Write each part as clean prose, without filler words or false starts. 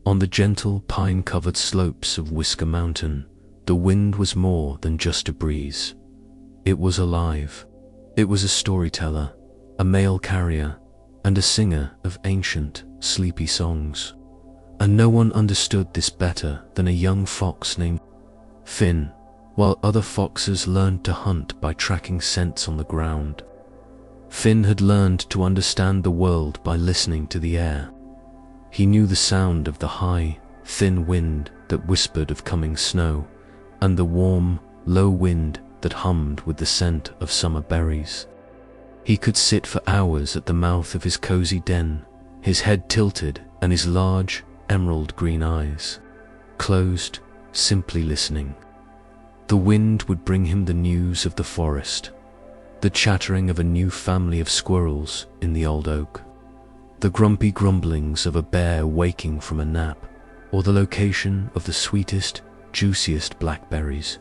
On the gentle, pine-covered slopes of Whisker Mountain, the wind was more than just a breeze. It was alive. It was a storyteller, a mail carrier, and a singer of ancient, sleepy songs. And no one understood this better than a young fox named Finn, while other foxes learned to hunt by tracking scents on the ground. Finn had learned to understand the world by listening to the air. He knew the sound of the high, thin wind that whispered of coming snow, and the warm, low wind that hummed with the scent of summer berries. He could sit for hours at the mouth of his cozy den, his head tilted and his large, emerald green eyes closed, simply listening. The wind would bring him the news of the forest, the chattering of a new family of squirrels in the old oak, the grumpy grumblings of a bear waking from a nap, or the location of the sweetest, juiciest blackberries.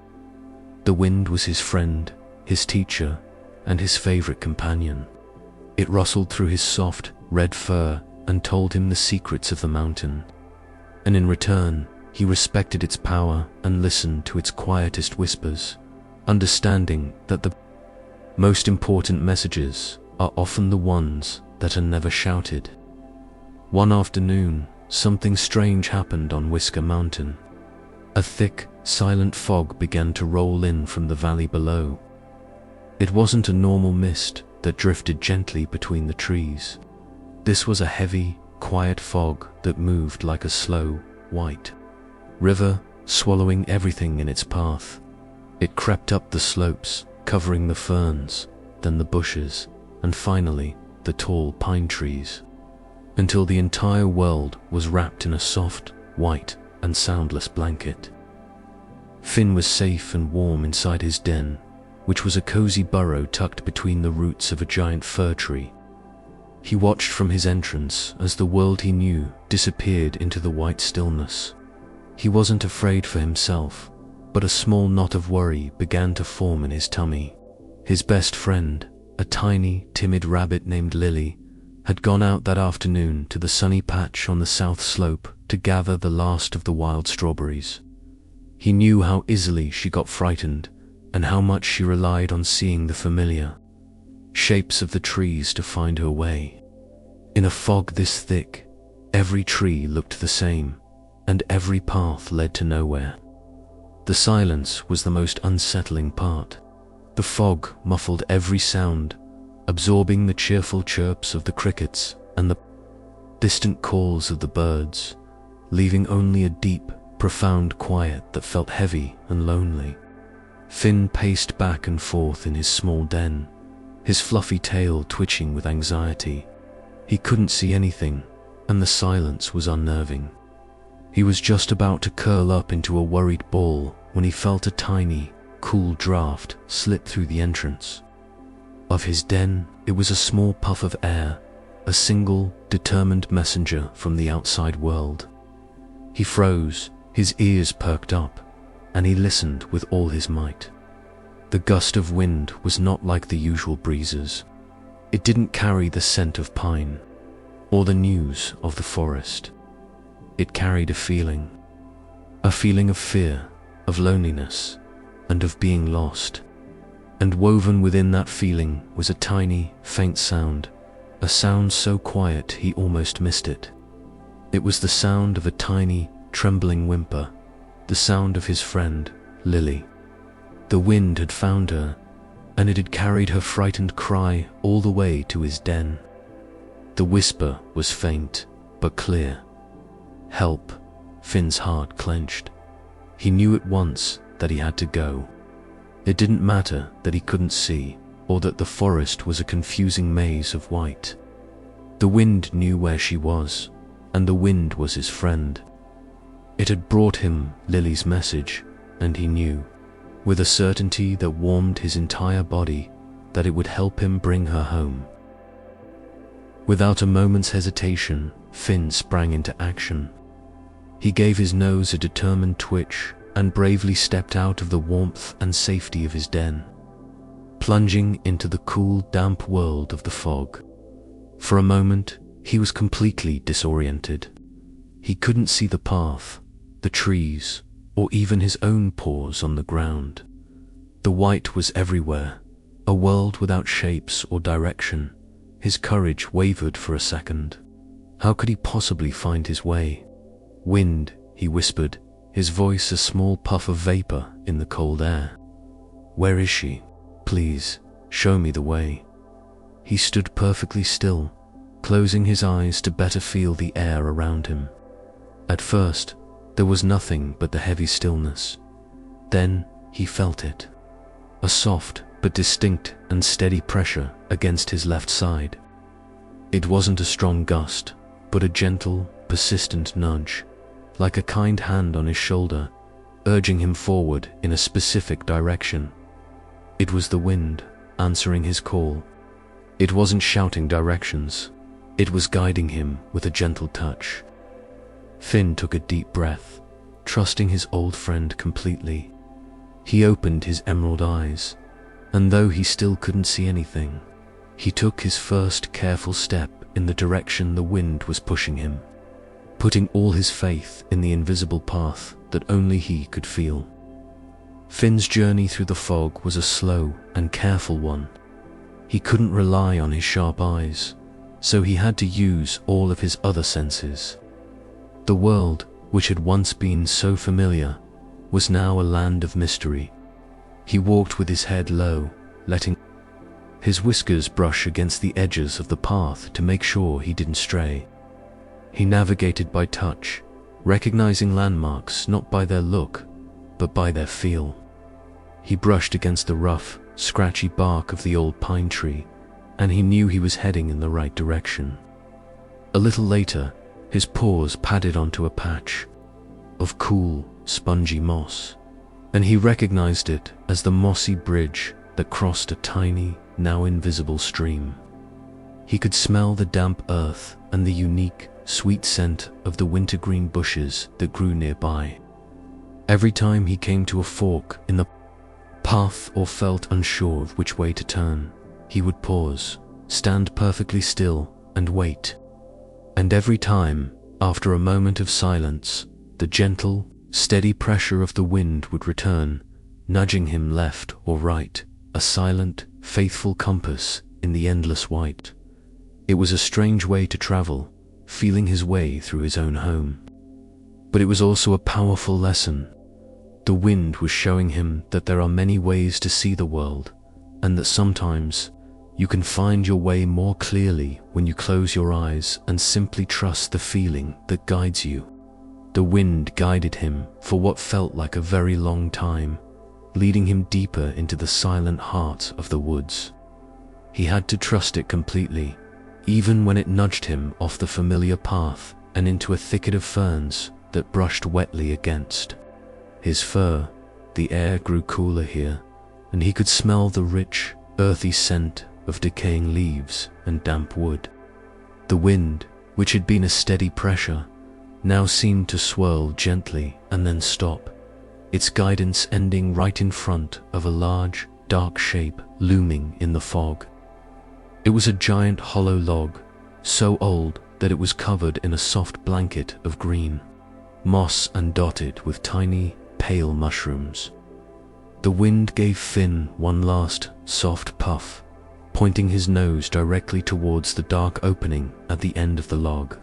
The wind was his friend, his teacher, and his favorite companion. It rustled through his soft, red fur and told him the secrets of the mountain. And in return, he respected its power and listened to its quietest whispers, understanding that the most important messages are often the ones that are never shouted. One afternoon, something strange happened on Whisker Mountain. A thick, silent fog began to roll in from the valley below. It wasn't a normal mist that drifted gently between the trees. This was a heavy, quiet fog that moved like a slow, white river, swallowing everything in its path. It crept up the slopes, covering the ferns, then the bushes, and finally the tall pine trees, until the entire world was wrapped in a soft, white, and soundless blanket. Finn was safe and warm inside his den, which was a cozy burrow tucked between the roots of a giant fir tree. He watched from his entrance as the world he knew disappeared into the white stillness. He wasn't afraid for himself, but a small knot of worry began to form in his tummy. His best friend, a tiny, timid rabbit named Lily, had gone out that afternoon to the sunny patch on the south slope to gather the last of the wild strawberries. He knew how easily she got frightened and how much she relied on seeing the familiar shapes of the trees to find her way. In a fog this thick, every tree looked the same, and every path led to nowhere. The silence was the most unsettling part. The fog muffled every sound, absorbing the cheerful chirps of the crickets and the distant calls of the birds, leaving only a deep, profound quiet that felt heavy and lonely. Finn paced back and forth in his small den, his fluffy tail twitching with anxiety. He couldn't see anything, and the silence was unnerving. He was just about to curl up into a worried ball when he felt a tiny, cool draft slip through the entrance of his den. It was a small puff of air, a single, determined messenger from the outside world. He froze, his ears perked up, and he listened with all his might. The gust of wind was not like the usual breezes. It didn't carry the scent of pine or the news of the forest. It carried a feeling of fear, of loneliness, and of being lost. And woven within that feeling was a tiny, faint sound, a sound so quiet he almost missed it. It was the sound of a tiny, trembling whimper, the sound of his friend, Lily. The wind had found her, and it had carried her frightened cry all the way to his den. The whisper was faint, but clear. Help! Finn's heart clenched. He knew at once that he had to go. It didn't matter that he couldn't see, or that the forest was a confusing maze of white. The wind knew where she was, and the wind was his friend. It had brought him Lily's message, and he knew, with a certainty that warmed his entire body, that it would help him bring her home. Without a moment's hesitation, Finn sprang into action. He gave his nose a determined twitch and bravely stepped out of the warmth and safety of his den, plunging into the cool, damp world of the fog. For a moment, he was completely disoriented. He couldn't see the path, the trees, or even his own paws on the ground. The white was everywhere, a world without shapes or direction. His courage wavered for a second. How could he possibly find his way? "Wind," he whispered, his voice a small puff of vapor in the cold air. "Where is she? Please, show me the way." He stood perfectly still, closing his eyes to better feel the air around him. At first, there was nothing but the heavy stillness. Then he felt it. A soft but distinct and steady pressure against his left side. It wasn't a strong gust, but a gentle, persistent nudge, like a kind hand on his shoulder, urging him forward in a specific direction. It was the wind, answering his call. It wasn't shouting directions. It was guiding him with a gentle touch. Finn took a deep breath, trusting his old friend completely. He opened his emerald eyes, and though he still couldn't see anything, he took his first careful step in the direction the wind was pushing him, putting all his faith in the invisible path that only he could feel. Finn's journey through the fog was a slow and careful one. He couldn't rely on his sharp eyes, so he had to use all of his other senses. The world, which had once been so familiar, was now a land of mystery. He walked with his head low, letting his whiskers brush against the edges of the path to make sure he didn't stray. He navigated by touch, recognizing landmarks not by their look, but by their feel. He brushed against the rough, scratchy bark of the old pine tree, and he knew he was heading in the right direction. A little later, his paws padded onto a patch of cool, spongy moss, and he recognized it as the mossy bridge that crossed a tiny, now invisible stream. He could smell the damp earth and the unique, sweet scent of the wintergreen bushes that grew nearby. Every time he came to a fork in the path or felt unsure of which way to turn, he would pause, stand perfectly still, and wait. And every time, after a moment of silence, the gentle, steady pressure of the wind would return, nudging him left or right, a silent, faithful compass in the endless white. It was a strange way to travel, feeling his way through his own home. But it was also a powerful lesson. The wind was showing him that there are many ways to see the world, and that sometimes you can find your way more clearly when you close your eyes and simply trust the feeling that guides you. The wind guided him for what felt like a very long time, leading him deeper into the silent heart of the woods. He had to trust it completely, even when it nudged him off the familiar path and into a thicket of ferns that brushed wetly against his fur. The air grew cooler here, and he could smell the rich, earthy scent of decaying leaves and damp wood. The wind, which had been a steady pressure, now seemed to swirl gently and then stop, its guidance ending right in front of a large, dark shape looming in the fog. It was a giant hollow log, so old that it was covered in a soft blanket of green moss and dotted with tiny, pale mushrooms. The wind gave Finn one last, soft puff, pointing his nose directly towards the dark opening at the end of the log.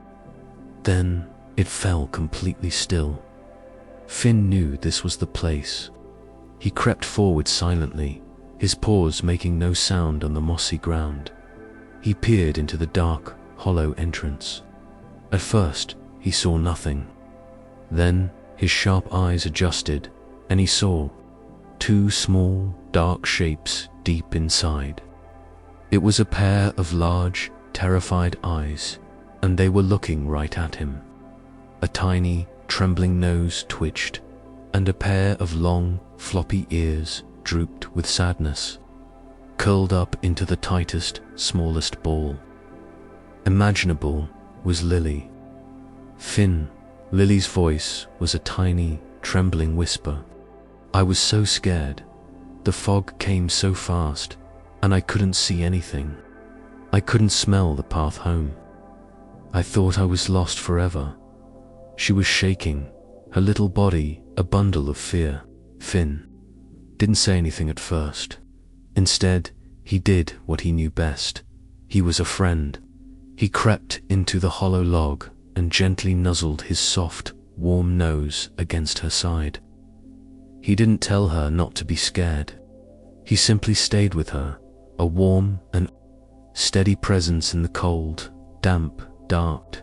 Then it fell completely still. Finn knew this was the place. He crept forward silently, his paws making no sound on the mossy ground. He peered into the dark, hollow entrance. At first, he saw nothing. Then his sharp eyes adjusted, and he saw two small, dark shapes deep inside. It was a pair of large, terrified eyes, and they were looking right at him. A tiny, trembling nose twitched, and a pair of long, floppy ears drooped with sadness, curled up into the tightest, smallest ball imaginable was Lily. Finn. Lily's voice was a tiny, trembling whisper. I was so scared. The fog came so fast, and I couldn't see anything. I couldn't smell the path home. I thought I was lost forever. She was shaking, her little body a bundle of fear. Finn didn't say anything at first. Instead, he did what he knew best. He was a friend. He crept into the hollow log and gently nuzzled his soft, warm nose against her side. He didn't tell her not to be scared. He simply stayed with her, a warm and steady presence in the cold, damp dark.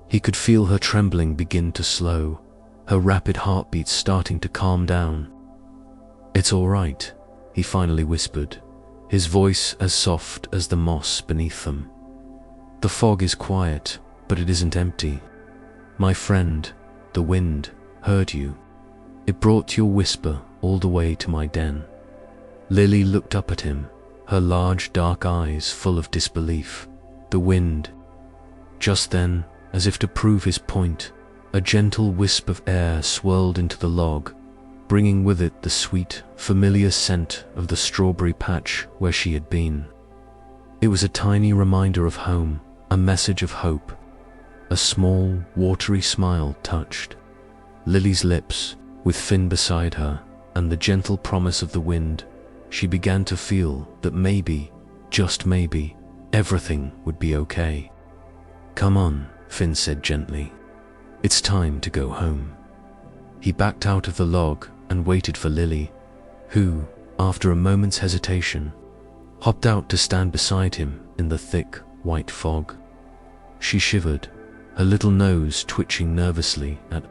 He could feel her trembling begin to slow, her rapid heartbeats starting to calm down. "It's all right," he finally whispered, his voice as soft as the moss beneath them. "The fog is quiet, but it isn't empty. My friend, the wind, heard you. It brought your whisper all the way to my den." Lily looked up at him, her large dark eyes full of disbelief. The wind. Just then, as if to prove his point, a gentle wisp of air swirled into the log, bringing with it the sweet, familiar scent of the strawberry patch where she had been. It was a tiny reminder of home, a message of hope. A small, watery smile touched Lily's lips, with Finn beside her, and the gentle promise of the wind. She began to feel that maybe, just maybe, everything would be okay. "Come on," Finn said gently. "It's time to go home." He backed out of the log and waited for Lily, who, after a moment's hesitation, hopped out to stand beside him in the thick, white fog. She shivered, her little nose twitching nervously at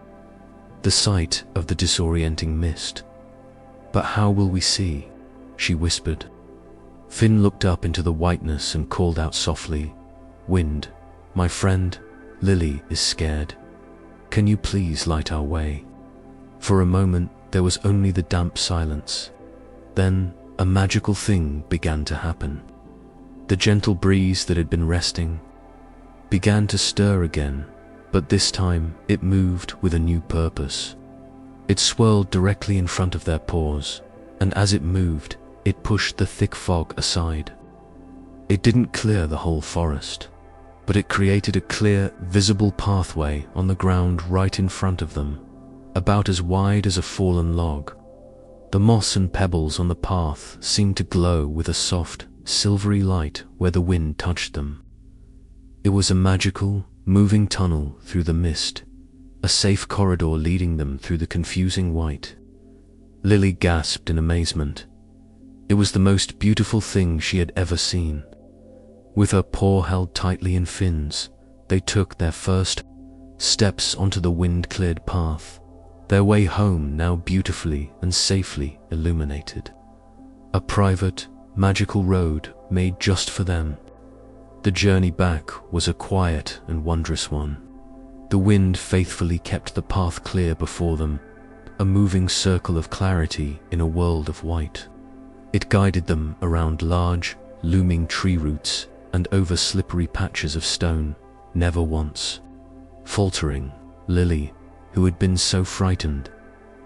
the sight of the disorienting mist. "But how will we see?" she whispered. Finn looked up into the whiteness and called out softly, "Wind, my friend, Lily is scared. Can you please light our way?" For a moment, there was only the damp silence. Then, a magical thing began to happen. The gentle breeze that had been resting began to stir again, but this time it moved with a new purpose. It swirled directly in front of their paws, and as it moved, it pushed the thick fog aside. It didn't clear the whole forest, but it created a clear, visible pathway on the ground right in front of them, about as wide as a fallen log. The moss and pebbles on the path seemed to glow with a soft, silvery light where the wind touched them. It was a magical, moving tunnel through the mist, a safe corridor leading them through the confusing white. Lily gasped in amazement. It was the most beautiful thing she had ever seen. With her paw held tightly in Finn's, they took their first steps onto the wind-cleared path, their way home now beautifully and safely illuminated. A private, magical road made just for them. The journey back was a quiet and wondrous one. The wind faithfully kept the path clear before them, a moving circle of clarity in a world of white. It guided them around large, looming tree roots and over slippery patches of stone, never once faltering. Lily, who had been so frightened,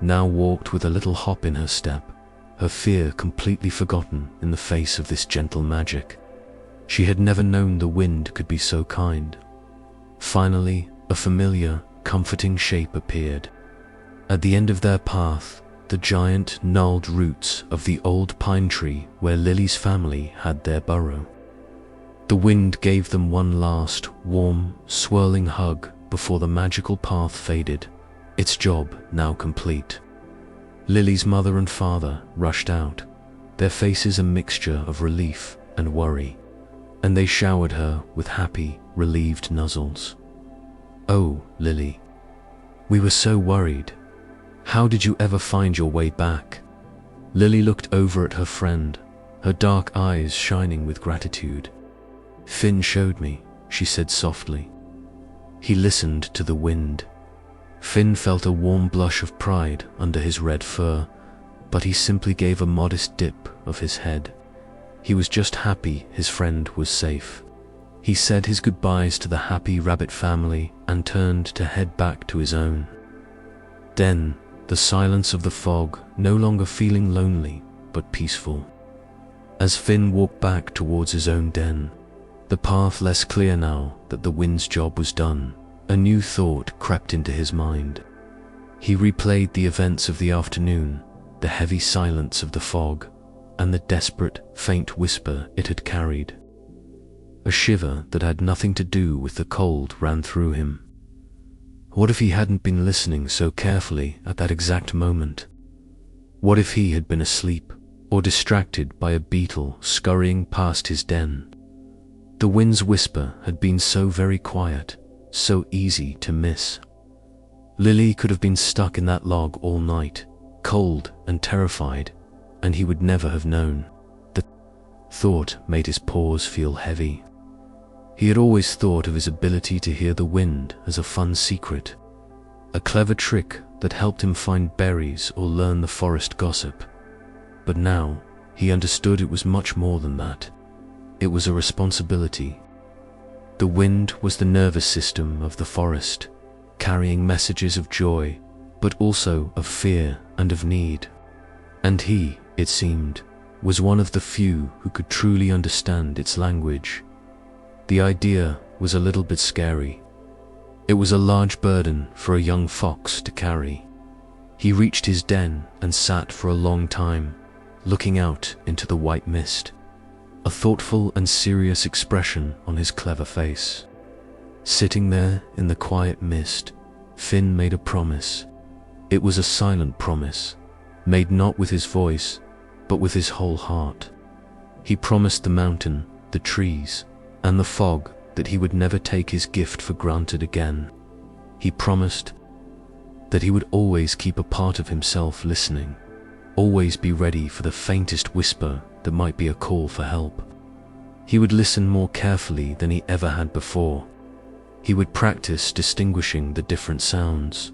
now walked with a little hop in her step, her fear completely forgotten in the face of this gentle magic. She had never known the wind could be so kind. Finally, a familiar, comforting shape appeared. At the end of their path, the giant, gnarled roots of the old pine tree where Lily's family had their burrow. The wind gave them one last, warm, swirling hug before the magical path faded, its job now complete. Lily's mother and father rushed out, their faces a mixture of relief and worry, and they showered her with happy, relieved nuzzles. "Oh, Lily, we were so worried. How did you ever find your way back?" Lily looked over at her friend, her dark eyes shining with gratitude. "Finn showed me," she said softly. He listened to the wind. Finn felt a warm blush of pride under his red fur, but he simply gave a modest dip of his head. He was just happy his friend was safe. He said his goodbyes to the happy rabbit family and turned to head back to his own. Then, the silence of the fog no longer feeling lonely but peaceful. As Finn walked back towards his own den, the path less clear now that the wind's job was done, a new thought crept into his mind. He replayed the events of the afternoon, the heavy silence of the fog, and the desperate, faint whisper it had carried. A shiver that had nothing to do with the cold ran through him. What if he hadn't been listening so carefully at that exact moment? What if he had been asleep or distracted by a beetle scurrying past his den? The wind's whisper had been so very quiet, so easy to miss. Lily could have been stuck in that log all night, cold and terrified, and he would never have known. The thought made his paws feel heavy. He had always thought of his ability to hear the wind as a fun secret, a clever trick that helped him find berries or learn the forest gossip. But now he understood it was much more than that. It was a responsibility. The wind was the nervous system of the forest, carrying messages of joy, but also of fear and of need. And he, it seemed, was one of the few who could truly understand its language. The idea was a little bit scary. It was a large burden for a young fox to carry. He reached his den and sat for a long time, looking out into the white mist, a thoughtful and serious expression on his clever face. Sitting there in the quiet mist, Finn made a promise. It was a silent promise, made not with his voice, but with his whole heart. He promised the mountain, the trees, and the fog that he would never take his gift for granted again. He promised that he would always keep a part of himself listening, always be ready for the faintest whisper that might be a call for help. He would listen more carefully than he ever had before. He would practice distinguishing the different sounds,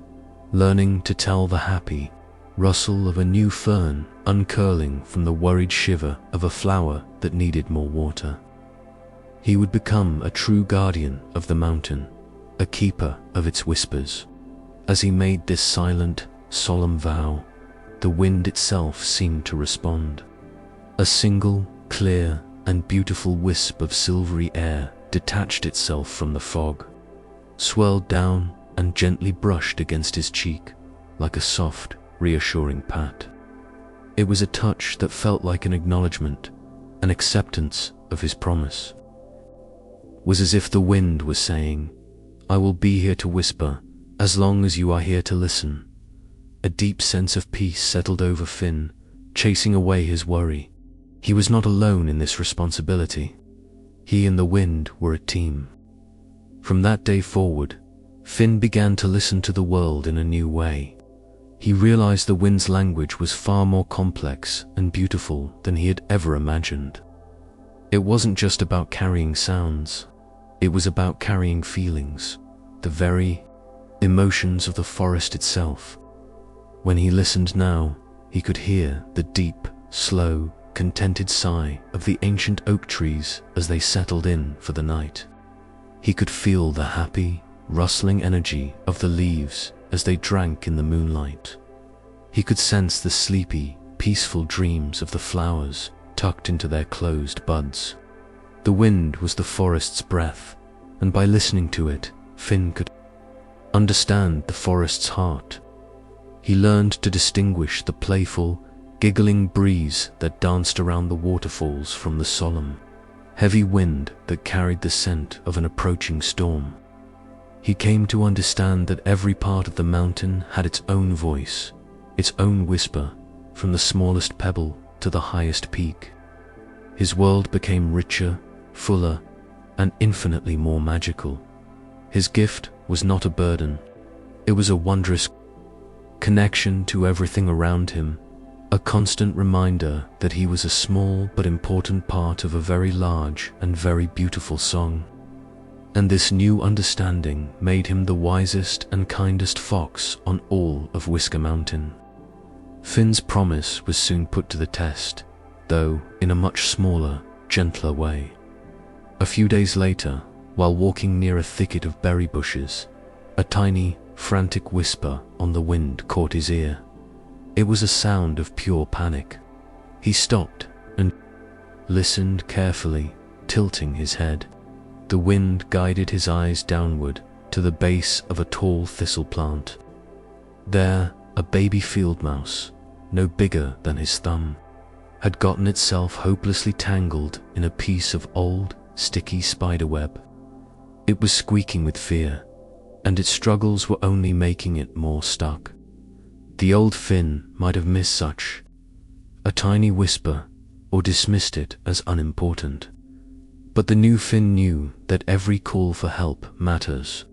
learning to tell the happy rustle of a new fern uncurling from the worried shiver of a flower that needed more water. He would become a true guardian of the mountain, a keeper of its whispers. As he made this silent, solemn vow, the wind itself seemed to respond. A single, clear, and beautiful wisp of silvery air detached itself from the fog, swirled down and gently brushed against his cheek like a soft, reassuring pat. It was a touch that felt like an acknowledgement, an acceptance of his promise. It was as if the wind was saying, "I will be here to whisper, as long as you are here to listen." A deep sense of peace settled over Finn, chasing away his worry. He was not alone in this responsibility. He and the wind were a team. From that day forward, Finn began to listen to the world in a new way. He realized the wind's language was far more complex and beautiful than he had ever imagined. It wasn't just about carrying sounds. It was about carrying feelings, the very emotions of the forest itself. When he listened now, he could hear the deep, slow, contented sigh of the ancient oak trees as they settled in for the night. He could feel the happy, rustling energy of the leaves as they drank in the moonlight. He could sense the sleepy, peaceful dreams of the flowers tucked into their closed buds. The wind was the forest's breath, and by listening to it, Finn could understand the forest's heart. He learned to distinguish the playful, giggling breeze that danced around the waterfalls from the solemn, heavy wind that carried the scent of an approaching storm. He came to understand that every part of the mountain had its own voice, its own whisper, from the smallest pebble to the highest peak. His world became richer, fuller, and infinitely more magical. His gift was not a burden. It was a wondrous connection to everything around him, a constant reminder that he was a small but important part of a very large and very beautiful song. And this new understanding made him the wisest and kindest fox on all of Whisker Mountain. Finn's promise was soon put to the test, though in a much smaller, gentler way. A few days later, while walking near a thicket of berry bushes, a tiny, frantic whisper on the wind caught his ear. It was a sound of pure panic. He stopped and listened carefully, tilting his head. The wind guided his eyes downward, to the base of a tall thistle plant. There, a baby field mouse, no bigger than his thumb, had gotten itself hopelessly tangled in a piece of old, sticky spiderweb. It was squeaking with fear, and its struggles were only making it more stuck. The old Finn might have missed such a tiny whisper or dismissed it as unimportant. But the new Finn knew that every call for help matters.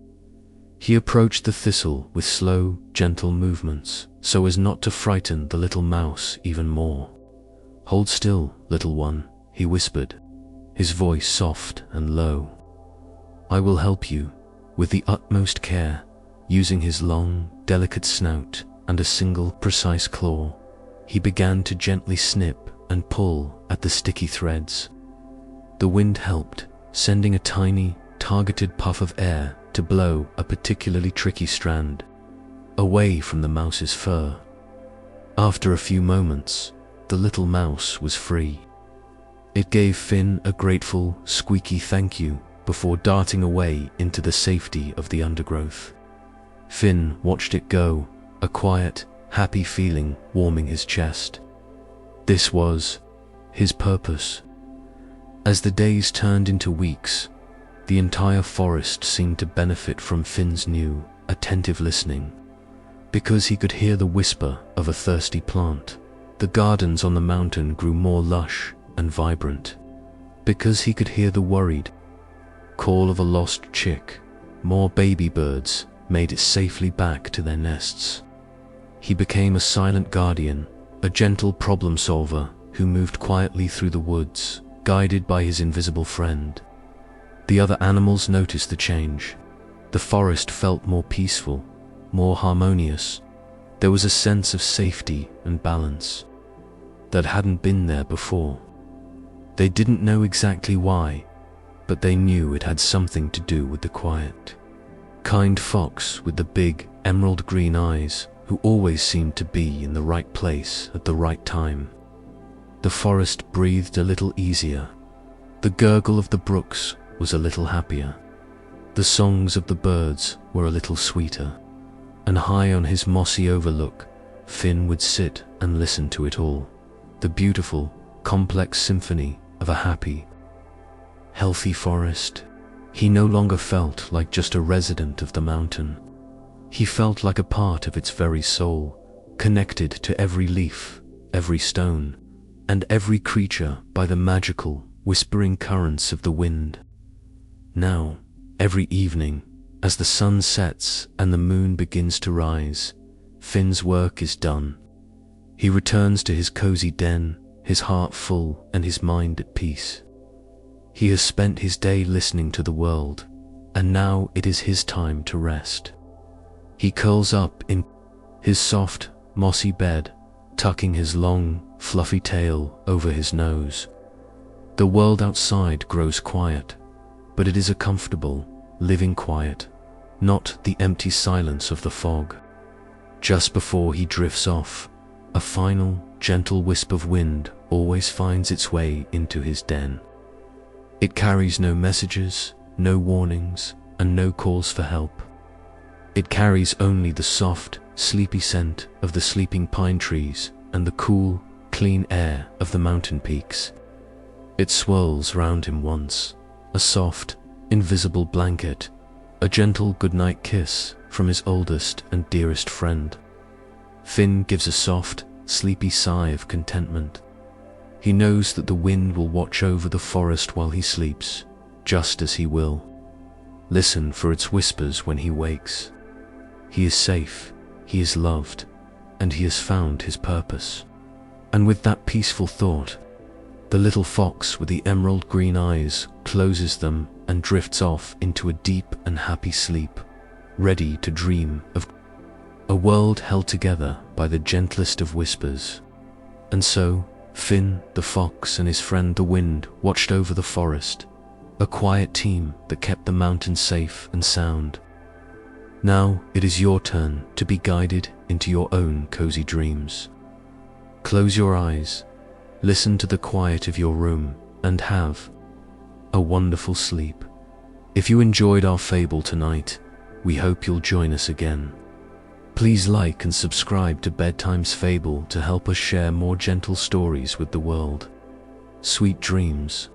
He approached the thistle with slow, gentle movements so as not to frighten the little mouse even more. "Hold still, little one," he whispered, his voice soft and low. "I will help you." With the utmost care, using his long, delicate snout and a single, precise claw, he began to gently snip and pull at the sticky threads. The wind helped, sending a tiny, targeted puff of air to blow a particularly tricky strand away from the mouse's fur. After a few moments, the little mouse was free. It gave Finn a grateful, squeaky thank you before darting away into the safety of the undergrowth. Finn watched it go, a quiet, happy feeling warming his chest. This was his purpose. As the days turned into weeks, the entire forest seemed to benefit from Finn's new, attentive listening. Because he could hear the whisper of a thirsty plant, the gardens on the mountain grew more lush and vibrant. Because he could hear the worried call of a lost chick, more baby birds made it safely back to their nests. He became a silent guardian, a gentle problem solver who moved quietly through the woods, guided by his invisible friend. The other animals noticed the change. The forest felt more peaceful, more harmonious. There was a sense of safety and balance that hadn't been there before. They didn't know exactly why, but they knew it had something to do with the quiet, kind fox with the big, emerald green eyes who always seemed to be in the right place at the right time. The forest breathed a little easier. The gurgle of the brooks was a little happier. The songs of the birds were a little sweeter. And high on his mossy overlook, Finn would sit and listen to it all. The beautiful, complex symphony of a happy, healthy forest. He no longer felt like just a resident of the mountain. He felt like a part of its very soul, connected to every leaf, every stone, and every creature by the magical, whispering currents of the wind. Now, every evening, as the sun sets and the moon begins to rise, Finn's work is done. He returns to his cozy den, his heart full and his mind at peace. He has spent his day listening to the world, and now it is his time to rest. He curls up in his soft, mossy bed, tucking his long, fluffy tail over his nose. The world outside grows quiet, but it is a comfortable, living quiet, not the empty silence of the fog. Just before he drifts off, a final, gentle wisp of wind always finds its way into his den. It carries no messages, no warnings, and no calls for help. It carries only the soft, sleepy scent of the sleeping pine trees and the cool, clean air of the mountain peaks. It swirls round him once, a soft, invisible blanket, a gentle goodnight kiss from his oldest and dearest friend. Finn gives a soft, sleepy sigh of contentment. He knows that the wind will watch over the forest while he sleeps, just as he will listen for its whispers when he wakes. He is safe, he is loved, and he has found his purpose. And with that peaceful thought, the little fox with the emerald green eyes closes them and drifts off into a deep and happy sleep, ready to dream of a world held together by the gentlest of whispers. And so, Finn, the fox, and his friend the wind watched over the forest, a quiet team that kept the mountain safe and sound. Now it is your turn to be guided into your own cozy dreams. Close your eyes, listen to the quiet of your room, and have a wonderful sleep. If you enjoyed our fable tonight, We hope you'll join us again. Please like and subscribe to Bedtimes Fable to help us share more gentle stories with the world. Sweet dreams.